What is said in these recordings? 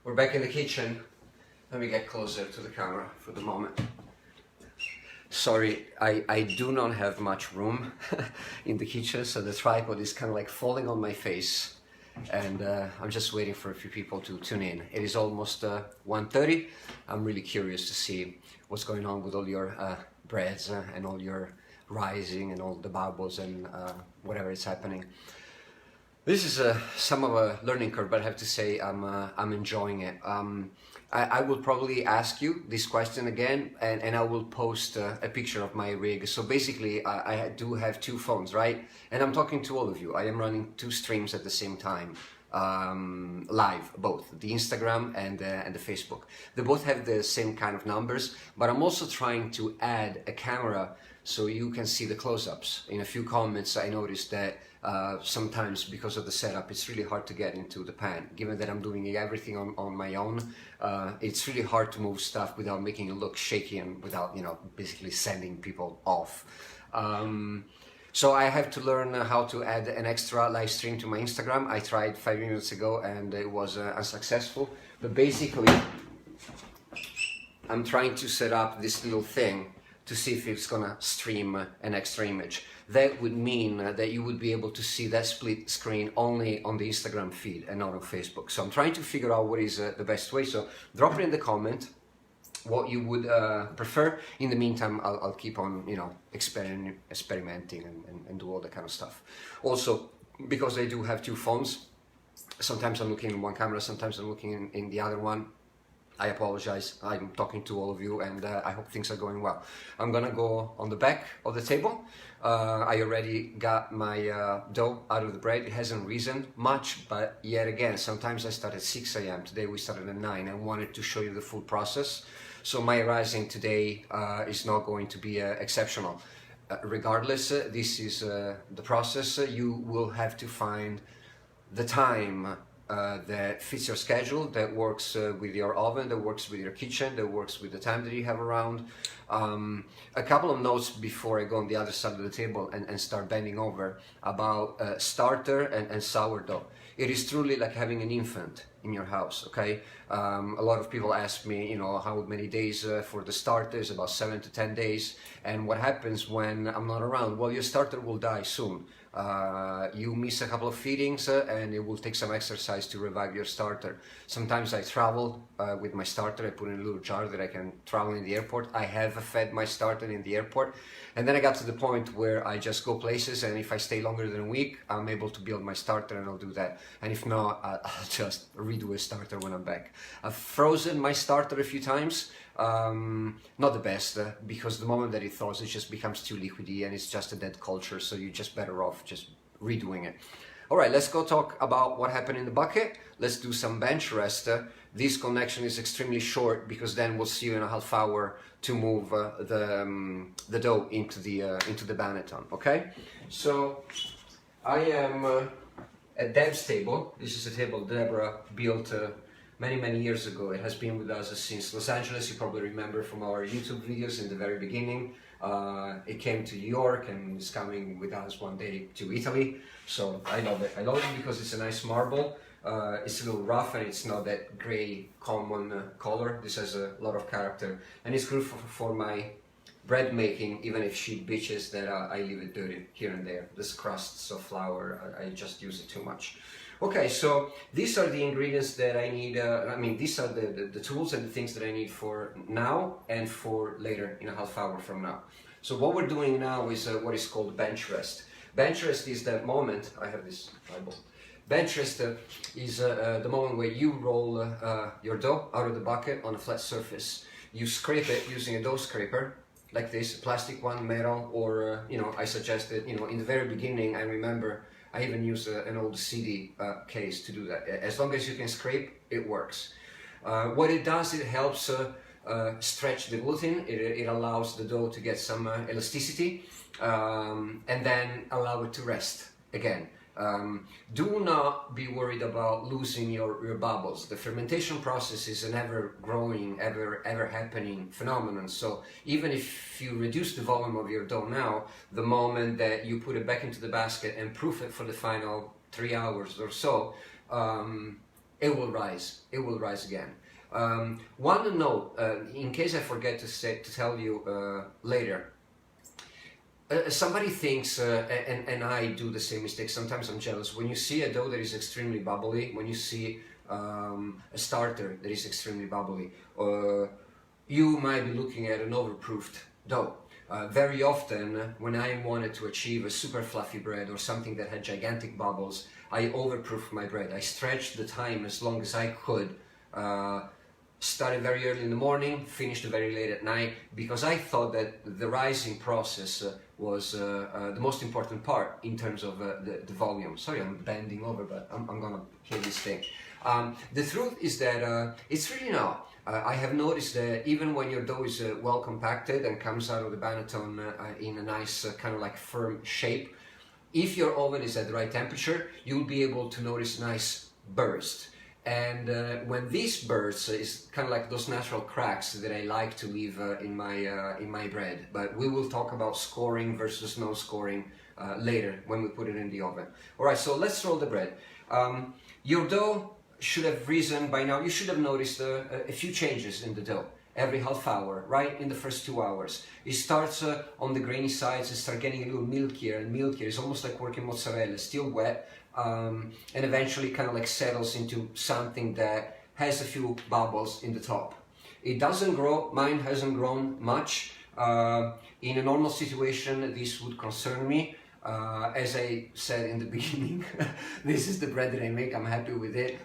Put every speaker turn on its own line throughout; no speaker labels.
We're back in the kitchen. Let me get closer to the camera for the moment. Sorry, I do not have much room in the kitchen, so the tripod is kind of like falling on my face, and I'm just waiting for a few people to tune in. It is almost 1:30. I'm really curious to see what's going on with all your breads and all your rising and all the bubbles and whatever is happening. This is some of a learning curve, but I have to say I'm enjoying it. I will probably ask you this question again, and I will post a picture of my rig. So basically, I do have two phones, right? And I'm talking to all of you. I am running two streams at the same time, live, both the Instagram and the Facebook. They both have the same kind of numbers, but I'm also trying to add a camera so you can see the close-ups. In a few comments, I noticed that sometimes because of the setup, it's really hard to get into the pan. Given that I'm doing everything on my own, it's really hard to move stuff without making it look shaky and without, basically sending people off. So I have to learn how to add an extra live stream to my Instagram. I tried 5 minutes ago and it was unsuccessful. But basically, I'm trying to set up this little thing to see if it's gonna stream an extra image. That would mean that you would be able to see that split screen only on the Instagram feed and not on Facebook. So I'm trying to figure out what is the best way. So drop it in the comment what you would prefer. In the meantime, I'll keep on, experimenting and do all that kind of stuff. Also, because I do have two phones, sometimes I'm looking in one camera, sometimes I'm looking in the other one. I apologize, I'm talking to all of you, and I hope things are going well. I'm gonna go on the back of the table. I already got my dough out of the bread. It hasn't risen much, but yet again, sometimes I start at 6 a.m. Today we started at 9. I wanted to show you the full process. So my rising today is not going to be exceptional. Regardless, this is the process. You will have to find the time that fits your schedule, that works with your oven, that works with your kitchen, that works with the time that you have around. A couple of notes before I go on the other side of the table and start bending over about starter and sourdough. It is truly like having an infant in your house, okay? A lot of people ask me, how many days for the starters, about 7 to 10 days. And what happens when I'm not around? Well, your starter will die soon. You miss a couple of feedings and it will take some exercise to revive your starter. Sometimes I travel with my starter. I put in a little jar that I can travel in the airport. I have fed my starter in the airport, and then I got to the point where I just go places, and if I stay longer than a week, I'm able to build my starter, and I'll do that. And if not, I'll just redo a starter when I'm back. I've frozen my starter a few times. Not the best, because the moment that it thaws, it just becomes too liquidy and it's just a dead culture, so you're just better off just redoing it. Alright, let's go talk about what happened in the bucket. Let's do some bench rest. This connection is extremely short because then we'll see you in a half hour to move the dough into the banneton, okay? So I am at Deb's table. This is a table Deborah built many years ago. It has been with us since Los Angeles. You probably remember from our YouTube videos in the very beginning. It came to New York and is coming with us one day to Italy. So I love it. I love it because it's a nice marble. It's a little rough and it's not that gray common color. This has a lot of character and it's good for my bread making, even if she bitches that I leave it dirty here and there. This crusts of flour, I just use it too much. Okay, so these are the ingredients that I need. These are the tools and the things that I need for now and for later, in a half hour from now. So what we're doing now is what is called bench rest. Bench rest is that moment. I have this Bible. Bench rest is the moment where you roll your dough out of the bucket on a flat surface. You scrape it using a dough scraper, like this, plastic one, metal, or I suggested, in the very beginning, I remember I even use an old CD case to do that. As long as you can scrape, it works. What it does, it helps stretch the gluten. It allows the dough to get some elasticity, and then allow it to rest again. Do not be worried about losing your bubbles. The fermentation process is an ever-growing, ever-happening phenomenon. So even if you reduce the volume of your dough now, the moment that you put it back into the basket and proof it for the final 3 hours or so, it will rise. It will rise again. One note, in case I forget to tell you later. Somebody thinks, and I do the same mistake, sometimes I'm jealous, when you see a dough that is extremely bubbly, when you see a starter that is extremely bubbly, you might be looking at an overproofed dough. Very often, when I wanted to achieve a super fluffy bread or something that had gigantic bubbles, I overproofed my bread. I stretched the time as long as I could, started very early in the morning, finished very late at night, because I thought that the rising process was the most important part in terms of the volume. Sorry, I'm bending over, but I'm gonna hit this thing. The truth is that it's really not. I have noticed that even when your dough is well compacted and comes out of the banneton in a nice kind of like firm shape, if your oven is at the right temperature, you'll be able to notice a nice burst. And when this bursts, is kind of like those natural cracks that I like to leave in my bread. But we will talk about scoring versus no scoring later when we put it in the oven. All right, so let's roll the bread. Your dough should have risen by now. You should have noticed a few changes in the dough every half hour, right in the first 2 hours. It starts on the grainy sides, it starts getting a little milkier and milkier. It's almost like working mozzarella, still wet, and eventually kind of like settles into something that has a few bubbles in the top. It doesn't grow, mine hasn't grown much. In a normal situation, this would concern me. As I said in the beginning, this is the bread that I make, I'm happy with it.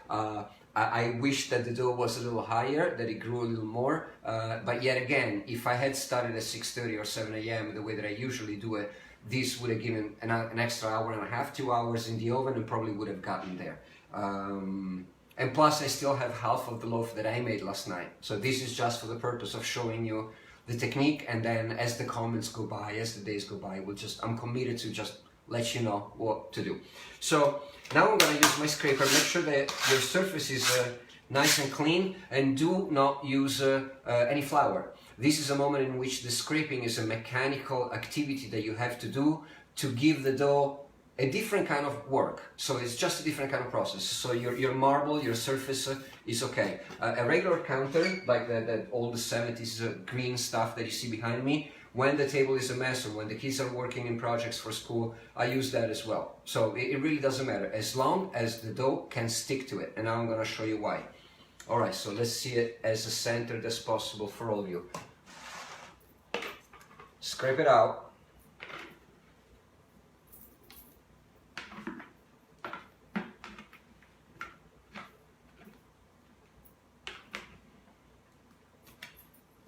I wish that the dough was a little higher, that it grew a little more, but yet again, if I had started at 6:30 or 7 a.m. the way that I usually do it, this would have given an extra hour and a half, 2 hours in the oven, and probably would have gotten there. And plus I still have half of the loaf that I made last night, so this is just for the purpose of showing you the technique, and then as the comments go by, as the days go by, I'm committed to just let you know what to do. So now I'm going to use my scraper. Make sure that your surface is nice and clean, and do not use any flour. This is a moment in which the scraping is a mechanical activity that you have to do to give the dough a different kind of work. So it's just a different kind of process. So your marble, your surface is okay. A regular counter, like the old 70s green stuff that you see behind me, when the table is a mess or when the kids are working in projects for school, I use that as well. So it really doesn't matter, as long as the dough can stick to it. And now I'm gonna show you why. All right, so let's see it as centered as possible for all of you. Scrape it out.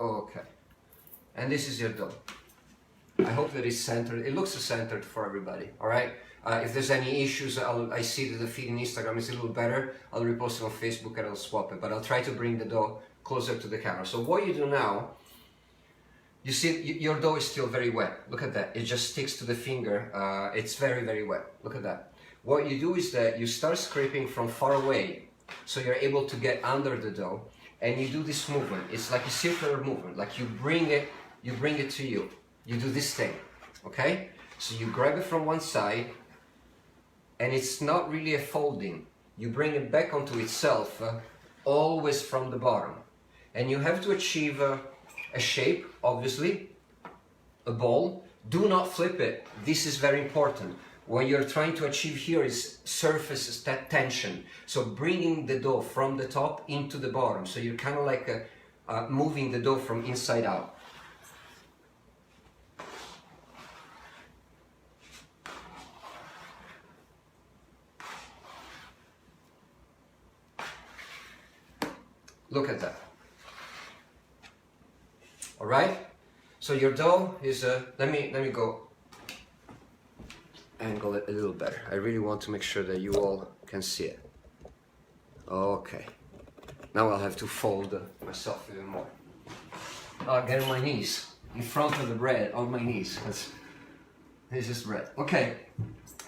Okay, and this is your dough. I hope that it's centered. It looks centered for everybody, all right? If there's any issues, I see that the feed in Instagram is a little better. I'll repost it on Facebook and I'll swap it, but I'll try to bring the dough closer to the camera. So what you do now, you see your dough is still very wet. Look at that, it just sticks to the finger. It's very, very wet. Look at that. What you do is that you start scraping from far away, so you're able to get under the dough, and you do this movement. It's like a circular movement, like you bring it to you. You do this thing, okay? So you grab it from one side, and it's not really a folding. You bring it back onto itself, always from the bottom. And you have to achieve a shape, obviously, a ball. Do not flip it. This is very important. What you're trying to achieve here is surface tension. So bringing the dough from the top into the bottom. So you're kind of like moving the dough from inside out. Look at that. All right. So your dough is let me go angle it a little better. I really want to make sure that you all can see it. Okay. Now I'll have to fold myself even more. I'll get on my knees in front of the bread, on my knees. This is bread. Okay.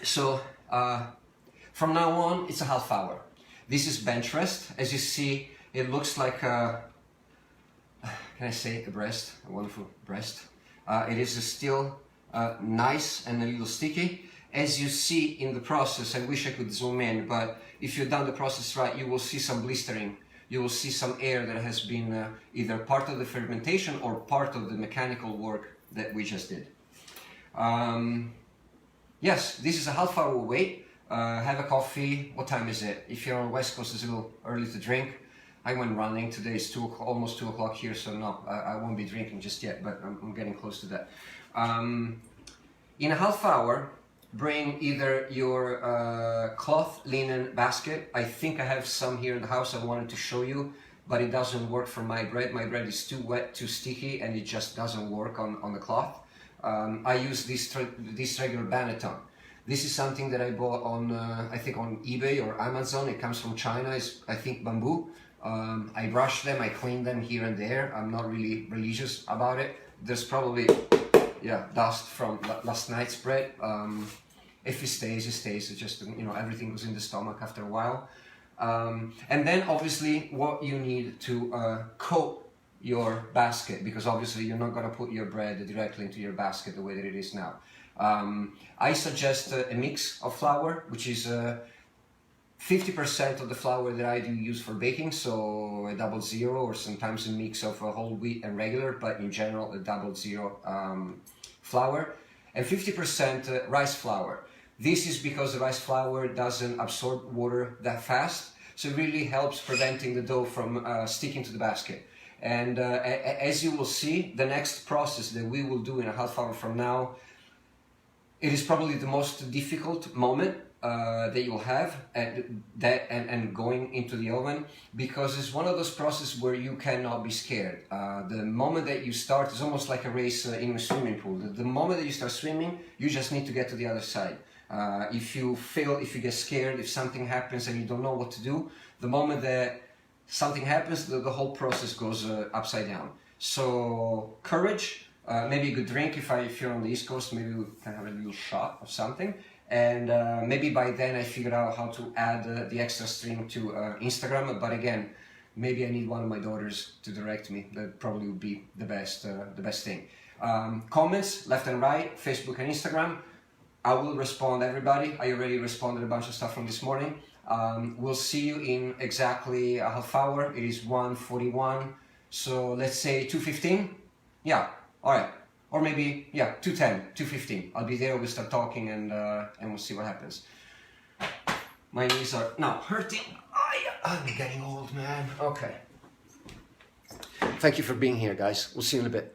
So from now on, it's a half hour. This is bench rest. As you see, it looks like can I say a breast? A wonderful breast. It is still nice and a little sticky. as you see in the process, I wish I could zoom in, but if you've done the process right, you will see some blistering. You will see some air that has been either part of the fermentation or part of the mechanical work that we just did. Yes, this is a half hour wait. Have a coffee. What time is it? If you're on the West Coast, it's a little early to drink. I went running. Today it's almost 2 o'clock here, so no, I won't be drinking just yet, but I'm getting close to that. In a half hour, bring either your cloth linen basket. I think I have some here in the house I wanted to show you, but it doesn't work for my bread. My bread is too wet, too sticky, and it just doesn't work on the cloth. I use this regular Banneton. This is something that I bought on, I think on eBay or Amazon. It comes from China. It's, I think, bamboo. I brush them, I clean them here and there. I'm not really religious about it. There's probably, yeah, dust from last night's bread. If it stays, it stays. It just, you know, everything goes in the stomach after a while. And then obviously what you need to coat your basket, because obviously you're not going to put your bread directly into your basket the way that it is now. I suggest a mix of flour, which is 50% of the flour that I do use for baking, so a 00 or sometimes a mix of whole wheat and regular, but in general a 00 flour, and 50% rice flour. This is because the rice flour doesn't absorb water that fast, so it really helps preventing the dough from sticking to the basket. And as you will see, the next process that we will do in a half hour from now, it is probably the most difficult moment that you'll have and going into the oven, because it's one of those processes where you cannot be scared. The moment that you start is almost like a race in a swimming pool. The moment that you start swimming, you just need to get to the other side. If you fail, if you get scared, if something happens and you don't know what to do, the moment that something happens, the whole process goes upside down. So courage, maybe a good drink if you're on the East Coast, maybe we can have a little shot of something. And maybe by then I figured out how to add the extra stream to Instagram, but again, maybe I need one of my daughters to direct me. That probably would be the best thing. Comments, left and right, Facebook and Instagram. I will respond everybody. I already responded a bunch of stuff from this morning. We'll see you in exactly a half hour. It is 1:41, so let's say 2:15. Yeah, all right. Or maybe, yeah, 2:10, 2:15. I'll be there, we'll start talking and we'll see what happens. My knees are now hurting. I'm getting old, man. Okay. Thank you for being here, guys. We'll see you in a bit.